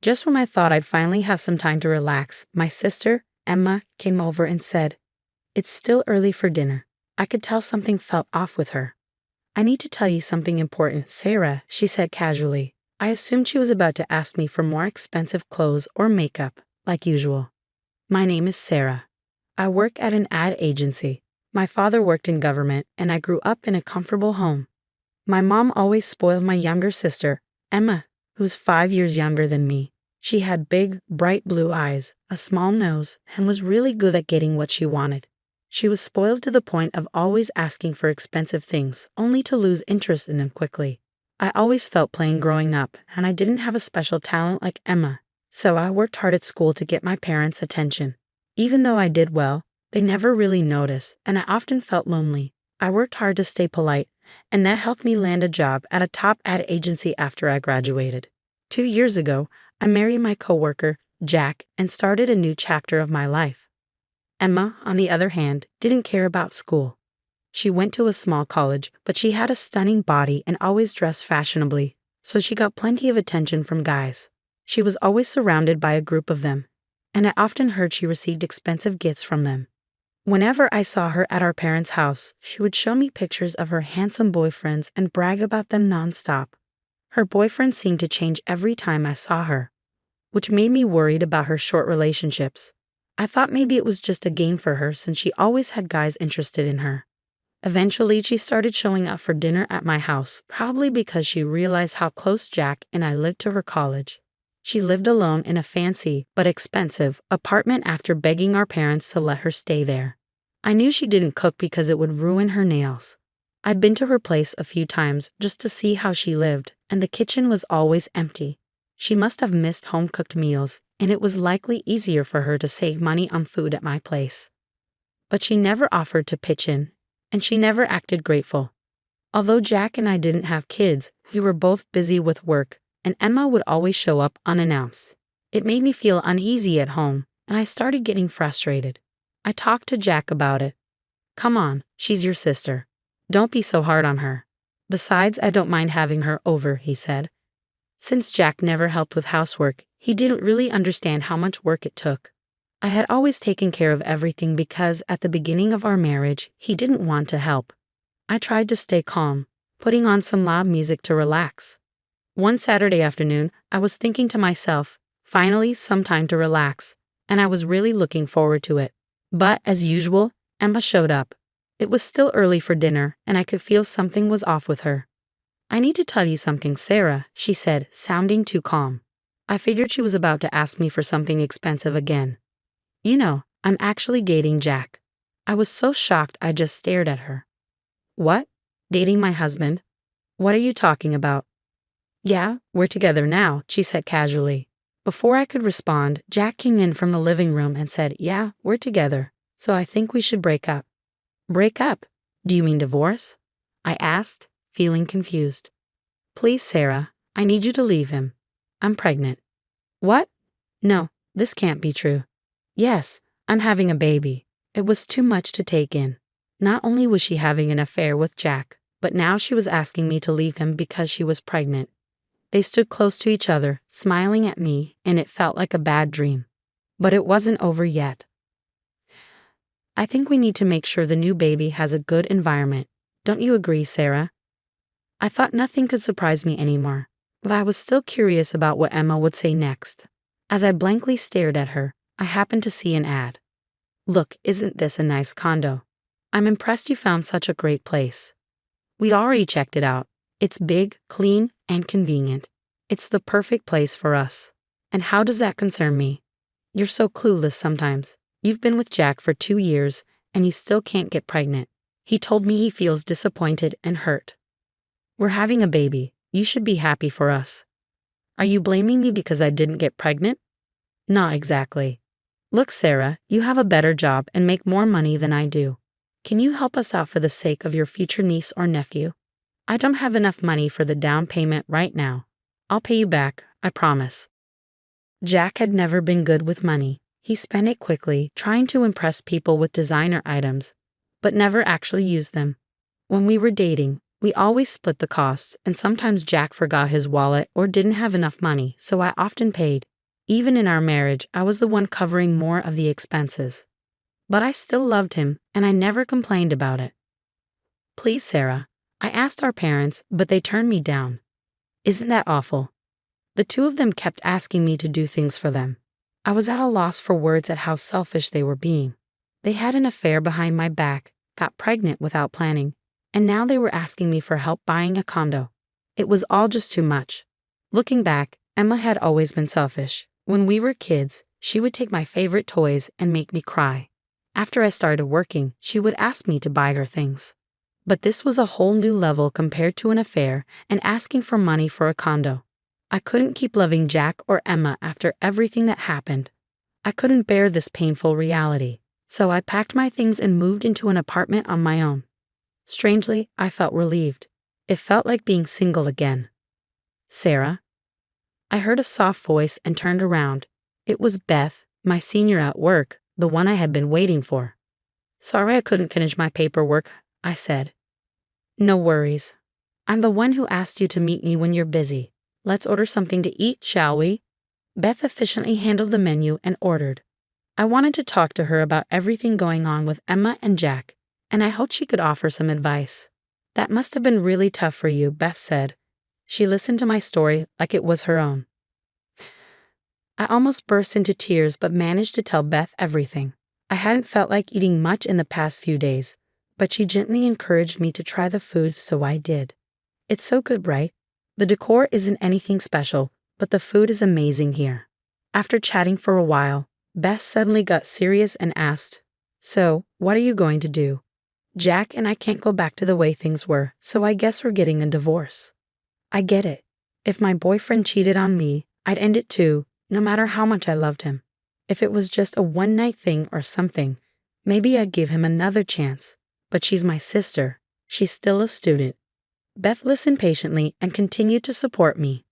Just when I thought I'd finally have some time to relax, my sister, Emma, came over and said, "It's still early for dinner." I could tell something felt off with her. "I need to tell you something important, Sarah," she said casually. I assumed she was about to ask me for more expensive clothes or makeup, like usual. "My name is Sarah. I work at an ad agency. My father worked in government, and I grew up in a comfortable home. My mom always spoiled my younger sister, Emma, who's 5 years younger than me. She had big, bright blue eyes, a small nose, and was really good at getting what she wanted. She was spoiled to the point of always asking for expensive things, only to lose interest in them quickly. I always felt plain growing up, and I didn't have a special talent like Emma, so I worked hard at school to get my parents' attention. Even though I did well, they never really noticed, and I often felt lonely. I worked hard to stay polite, and that helped me land a job at a top ad agency after I graduated. 2 years ago, I married my coworker, Jack, and started a new chapter of my life. Emma, on the other hand, didn't care about school. She went to a small college, but she had a stunning body and always dressed fashionably, so she got plenty of attention from guys. She was always surrounded by a group of them, and I often heard she received expensive gifts from them. Whenever I saw her at our parents' house, she would show me pictures of her handsome boyfriends and brag about them nonstop. Her boyfriend seemed to change every time I saw her, which made me worried about her short relationships. I thought maybe it was just a game for her since she always had guys interested in her. Eventually, she started showing up for dinner at my house, probably because she realized how close Jack and I lived to her college. She lived alone in a fancy, but expensive, apartment after begging our parents to let her stay there. I knew she didn't cook because it would ruin her nails. I'd been to her place a few times just to see how she lived, and the kitchen was always empty. She must have missed home-cooked meals, and it was likely easier for her to save money on food at my place. But she never offered to pitch in, and she never acted grateful. Although Jack and I didn't have kids, we were both busy with work, and Emma would always show up unannounced. It made me feel uneasy at home, and I started getting frustrated. I talked to Jack about it. "Come on, she's your sister. Don't be so hard on her. Besides, I don't mind having her over," he said. Since Jack never helped with housework, he didn't really understand how much work it took. I had always taken care of everything because at the beginning of our marriage, he didn't want to help. I tried to stay calm, putting on some loud music to relax. One Saturday afternoon, I was thinking to myself, finally some time to relax, and I was really looking forward to it. But, as usual, Emma showed up. It was still early for dinner, and I could feel something was off with her. "I need to tell you something, Sarah," she said, sounding too calm. I figured she was about to ask me for something expensive again. "You know, I'm actually dating Jack." I was so shocked I just stared at her. "What? Dating my husband? What are you talking about?" "Yeah, we're together now," she said casually. Before I could respond, Jack came in from the living room and said, "Yeah, we're together, so I think we should break up." "Break up? Do you mean divorce?" I asked, feeling confused. "Please, Sarah, I need you to leave him. I'm pregnant." "What? No, this can't be true." "Yes, I'm having a baby." It was too much to take in. Not only was she having an affair with Jack, but now she was asking me to leave him because she was pregnant. They stood close to each other, smiling at me, and it felt like a bad dream. But it wasn't over yet. "I think we need to make sure the new baby has a good environment. Don't you agree, Sarah?" I thought nothing could surprise me anymore, but I was still curious about what Emma would say next. As I blankly stared at her, I happened to see an ad. "Look, isn't this a nice condo? I'm impressed you found such a great place." We'd already checked it out. It's big, clean, and convenient. It's the perfect place for us. And how does that concern me? You're so clueless sometimes. You've been with Jack for 2 years, and you still can't get pregnant. He told me he feels disappointed and hurt. We're having a baby. You should be happy for us. Are you blaming me because I didn't get pregnant? Not exactly. Look, Sarah, you have a better job and make more money than I do. Can you help us out for the sake of your future niece or nephew? I don't have enough money for the down payment right now. I'll pay you back, I promise. Jack had never been good with money. He spent it quickly, trying to impress people with designer items, but never actually used them. When we were dating, We always split the costs, and sometimes Jack forgot his wallet or didn't have enough money, so I often paid. Even in our marriage, I was the one covering more of the expenses. But I still loved him, and I never complained about it. Please, Sarah. I asked our parents, but they turned me down. Isn't that awful? The two of them kept asking me to do things for them. I was at a loss for words at how selfish they were being. They had an affair behind my back, got pregnant without planning, and now they were asking me for help buying a condo. It was all just too much. Looking back, Emma had always been selfish. When we were kids, she would take my favorite toys and make me cry. After I started working, she would ask me to buy her things. But this was a whole new level compared to an affair and asking for money for a condo. I couldn't keep loving Jack or Emma after everything that happened. I couldn't bear this painful reality, so I packed my things and moved into an apartment on my own. Strangely, I felt relieved. It felt like being single again. Sarah? I heard a soft voice and turned around. It was Beth, my senior at work, the one I had been waiting for. Sorry I couldn't finish my paperwork, I said. No worries. I'm the one who asked you to meet me when you're busy. Let's order something to eat, shall we? Beth efficiently handled the menu and ordered. I wanted to talk to her about everything going on with Emma and Jack, and I hoped she could offer some advice. That must have been really tough for you, Beth said. She listened to my story like it was her own. I almost burst into tears but managed to tell Beth everything. I hadn't felt like eating much in the past few days, but she gently encouraged me to try the food, so I did. It's so good, right? The decor isn't anything special, but the food is amazing here. After chatting for a while, Beth suddenly got serious and asked, So, what are you going to do? Jack and I can't go back to the way things were, so I guess we're getting a divorce. I get it. If my boyfriend cheated on me, I'd end it too, no matter how much I loved him. If it was just a one-night thing or something, maybe I'd give him another chance. But she's my sister. She's still a student. Beth listened patiently and continued to support me.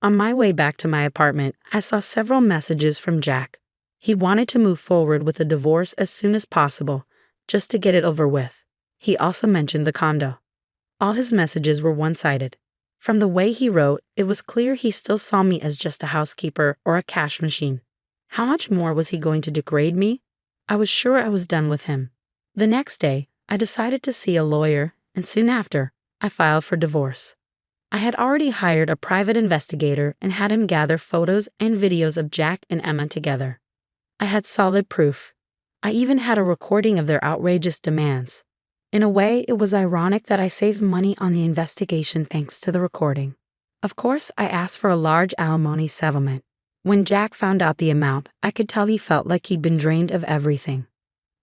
On my way back to my apartment, I saw several messages from Jack. He wanted to move forward with a divorce as soon as possible, just to get it over with. He also mentioned the condo. All his messages were one-sided. From the way he wrote, it was clear he still saw me as just a housekeeper or a cash machine. How much more was he going to degrade me? I was sure I was done with him. The next day, I decided to see a lawyer, and soon after, I filed for divorce. I had already hired a private investigator and had him gather photos and videos of Jack and Emma together. I had solid proof. I even had a recording of their outrageous demands. In a way, it was ironic that I saved money on the investigation thanks to the recording. Of course, I asked for a large alimony settlement. When Jack found out the amount, I could tell he felt like he'd been drained of everything.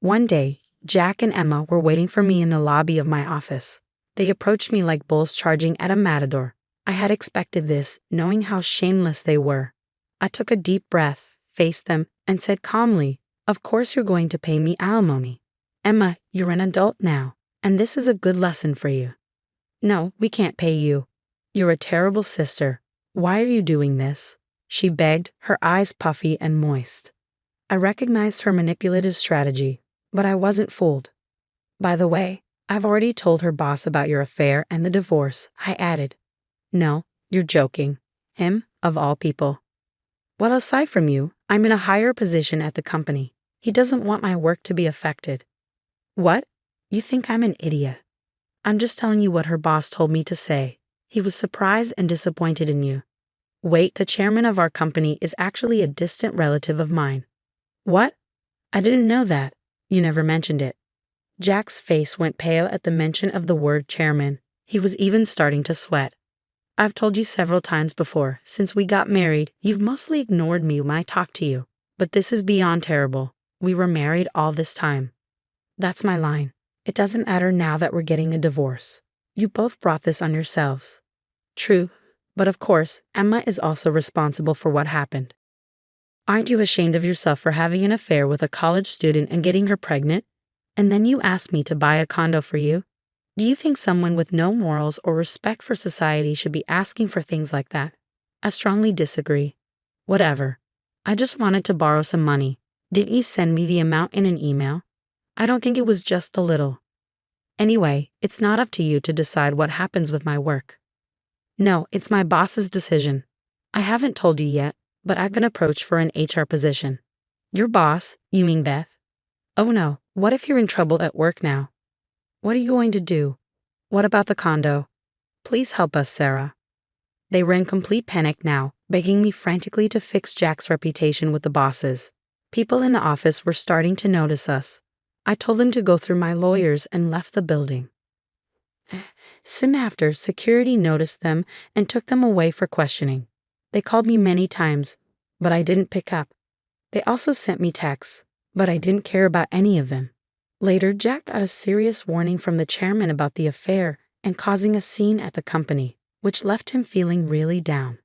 One day, Jack and Emma were waiting for me in the lobby of my office. They approached me like bulls charging at a matador. I had expected this, knowing how shameless they were. I took a deep breath, faced them, and said calmly, Of course you're going to pay me alimony. Emma, you're an adult now, and this is a good lesson for you. No, we can't pay you. You're a terrible sister. Why are you doing this? She begged, her eyes puffy and moist. I recognized her manipulative strategy, but I wasn't fooled. By the way, I've already told her boss about your affair and the divorce, I added. No, you're joking. Him, of all people. Well, aside from you, I'm in a higher position at the company. He doesn't want my work to be affected. What? You think I'm an idiot? I'm just telling you what her boss told me to say. He was surprised and disappointed in you. Wait, the chairman of our company is actually a distant relative of mine. What? I didn't know that. You never mentioned it. Jack's face went pale at the mention of the word chairman. He was even starting to sweat. I've told you several times before, since we got married, you've mostly ignored me when I talk to you. But this is beyond terrible. We were married all this time. That's my line. It doesn't matter now that we're getting a divorce. You both brought this on yourselves. True, but of course, Emma is also responsible for what happened. Aren't you ashamed of yourself for having an affair with a college student and getting her pregnant? And then you asked me to buy a condo for you? Do you think someone with no morals or respect for society should be asking for things like that? I strongly disagree. Whatever. I just wanted to borrow some money. Didn't you send me the amount in an email? I don't think it was just a little. Anyway, it's not up to you to decide what happens with my work. No, it's my boss's decision. I haven't told you yet, but I've been approached for an HR position. Your boss? You mean Beth? Oh no, what if you're in trouble at work now? What are you going to do? What about the condo? Please help us, Sarah. They were in complete panic now, begging me frantically to fix Jack's reputation with the bosses. People in the office were starting to notice us. I told them to go through my lawyers and left the building. Soon after, security noticed them and took them away for questioning. They called me many times, but I didn't pick up. They also sent me texts, but I didn't care about any of them. Later, Jack got a serious warning from the chairman about the affair and causing a scene at the company, which left him feeling really down.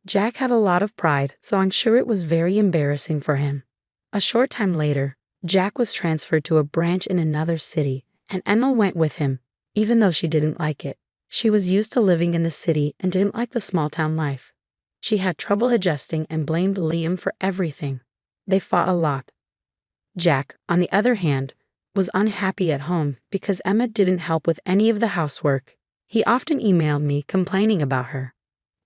Jack had a lot of pride, so I'm sure it was very embarrassing for him. A short time later, Jack was transferred to a branch in another city, and Emma went with him, even though she didn't like it. She was used to living in the city and didn't like the small-town life. She had trouble adjusting and blamed Liam for everything. They fought a lot. Jack, on the other hand, was unhappy at home because Emma didn't help with any of the housework. He often emailed me complaining about her.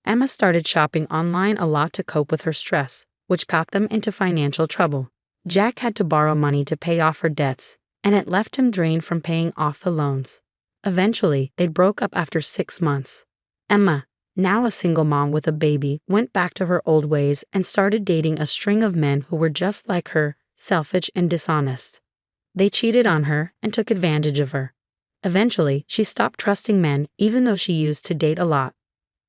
Emma started shopping online a lot to cope with her stress, which got them into financial trouble. Jack had to borrow money to pay off her debts, and it left him drained from paying off the loans. Eventually, they broke up after 6 months. Emma, now a single mom with a baby, went back to her old ways and started dating a string of men who were just like her, selfish and dishonest. They cheated on her and took advantage of her. Eventually, she stopped trusting men even though she used to date a lot.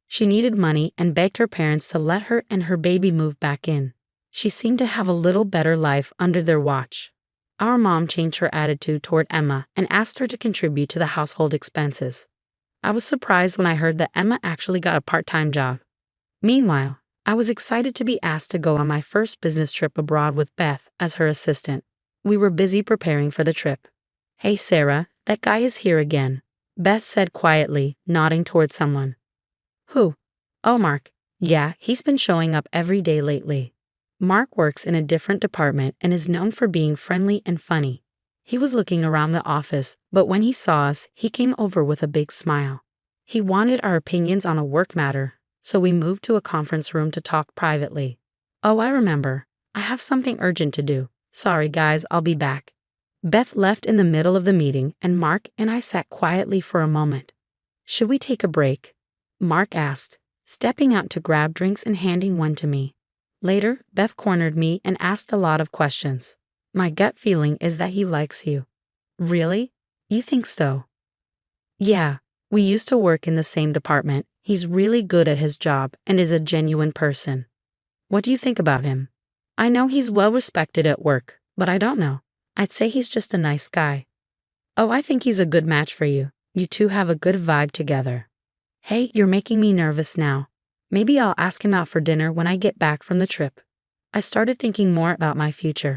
She needed money and begged her parents to let her and her baby move back in. She seemed to have a little better life under their watch. Our mom changed her attitude toward Emma and asked her to contribute to the household expenses. I was surprised when I heard that Emma actually got a part-time job. Meanwhile, I was excited to be asked to go on my first business trip abroad with Beth as her assistant. We were busy preparing for the trip. Hey Sarah, that guy is here again, Beth said quietly, nodding toward someone. Who? Oh, Mark. Yeah, he's been showing up every day lately. Mark works in a different department and is known for being friendly and funny. He was looking around the office, but when he saw us, he came over with a big smile. He wanted our opinions on a work matter, so we moved to a conference room to talk privately. Oh, I remember. I have something urgent to do. Sorry guys, I'll be back. Beth left in the middle of the meeting and Mark and I sat quietly for a moment. Should we take a break? Mark asked, stepping out to grab drinks and handing one to me. Later, Beth cornered me and asked a lot of questions. My gut feeling is that he likes you. Really? You think so? Yeah, we used to work in the same department. He's really good at his job and is a genuine person. What do you think about him? I know he's well respected at work, but I don't know. I'd say he's just a nice guy. Oh, I think he's a good match for you. You two have a good vibe together. Hey, you're making me nervous now. Maybe I'll ask him out for dinner when I get back from the trip. I started thinking more about my future.